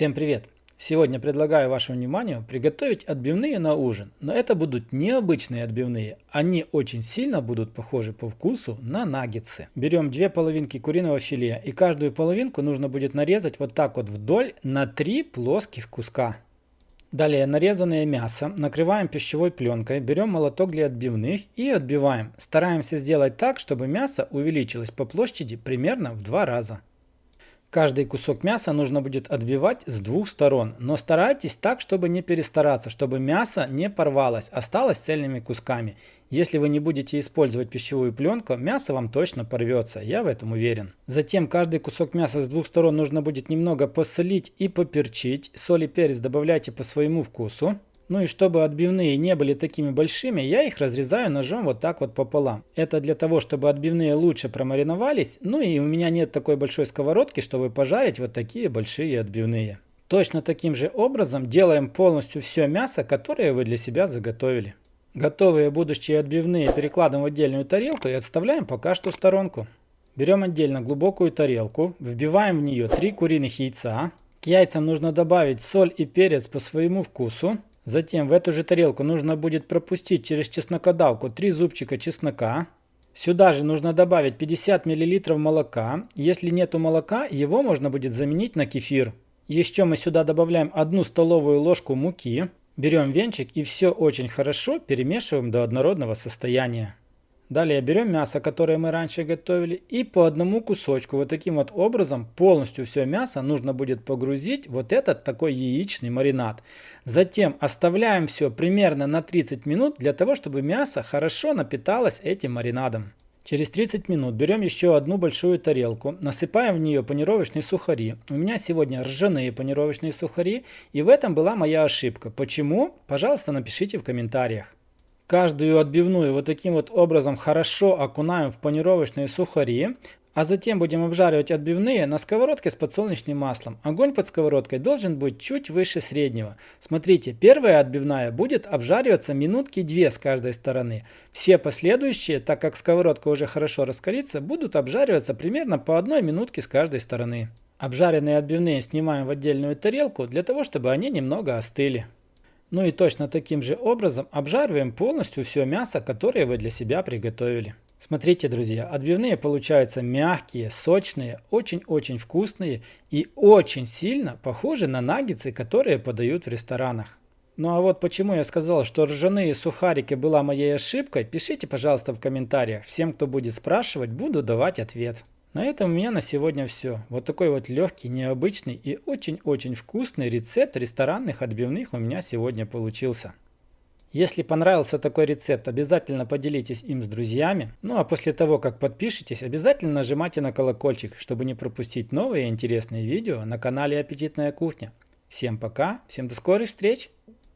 Всем привет! Сегодня предлагаю вашему вниманию приготовить отбивные на ужин, но это будут необычные отбивные, они очень сильно будут похожи по вкусу на наггетсы. Берем две половинки куриного филе и каждую половинку нужно будет нарезать вот так вот вдоль на 3 плоских куска. Далее нарезанное мясо накрываем пищевой пленкой, берем молоток для отбивных и отбиваем. Стараемся сделать так, чтобы мясо увеличилось по площади примерно в 2 раза. Каждый кусок мяса нужно будет отбивать с двух сторон, но старайтесь так, чтобы не перестараться, чтобы мясо не порвалось, осталось цельными кусками. Если вы не будете использовать пищевую пленку, мясо вам точно порвется, я в этом уверен. Затем каждый кусок мяса с двух сторон нужно будет немного посолить и поперчить. Соль и перец добавляйте по своему вкусу. Ну и чтобы отбивные не были такими большими, я их разрезаю ножом вот так вот пополам. Это для того, чтобы отбивные лучше промариновались. Ну и у меня нет такой большой сковородки, чтобы пожарить вот такие большие отбивные. Точно таким же образом делаем полностью все мясо, которое вы для себя заготовили. Готовые будущие отбивные перекладываем в отдельную тарелку и отставляем пока что в сторонку. Берем отдельно глубокую тарелку, вбиваем в нее 3 куриных яйца. К яйцам нужно добавить соль и перец по своему вкусу. Затем в эту же тарелку нужно будет пропустить через чеснокодавку 3 зубчика чеснока. Сюда же нужно добавить 50 мл молока. Если нету молока, его можно будет заменить на кефир. Еще мы сюда добавляем 1 столовую ложку муки. Берем венчик и все очень хорошо перемешиваем до однородного состояния. Далее берем мясо, которое мы раньше готовили, и по одному кусочку вот таким вот образом полностью все мясо нужно будет погрузить вот этот такой яичный маринад. Затем оставляем все примерно на 30 минут для того, чтобы мясо хорошо напиталось этим маринадом. Через 30 минут берем еще одну большую тарелку, насыпаем в нее панировочные сухари. У меня сегодня ржаные панировочные сухари, и в этом была моя ошибка. Почему? Пожалуйста, напишите в комментариях. Каждую отбивную вот таким вот образом хорошо окунаем в панировочные сухари, а затем будем обжаривать отбивные на сковородке с подсолнечным маслом. Огонь под сковородкой должен быть чуть выше среднего. Смотрите, первая отбивная будет обжариваться минутки 2 с каждой стороны. Все последующие, так как сковородка уже хорошо раскалится, будут обжариваться примерно по 1 минутке с каждой стороны. Обжаренные отбивные снимаем в отдельную тарелку для того, чтобы они немного остыли. Ну и точно таким же образом обжариваем полностью все мясо, которое вы для себя приготовили. Смотрите, друзья, отбивные получаются мягкие, сочные, очень-очень вкусные и очень сильно похожи на наггетсы, которые подают в ресторанах. Ну а вот почему я сказал, что ржаные сухарики была моей ошибкой, пишите, пожалуйста, в комментариях. Всем, кто будет спрашивать, буду давать ответ. На этом у меня на сегодня все. Вот такой вот легкий, необычный и очень-очень вкусный рецепт ресторанных отбивных у меня сегодня получился. Если понравился такой рецепт, обязательно поделитесь им с друзьями. Ну а после того, как подпишетесь, обязательно нажимайте на колокольчик, чтобы не пропустить новые интересные видео на канале Аппетитная кухня. Всем пока, всем до скорых встреч!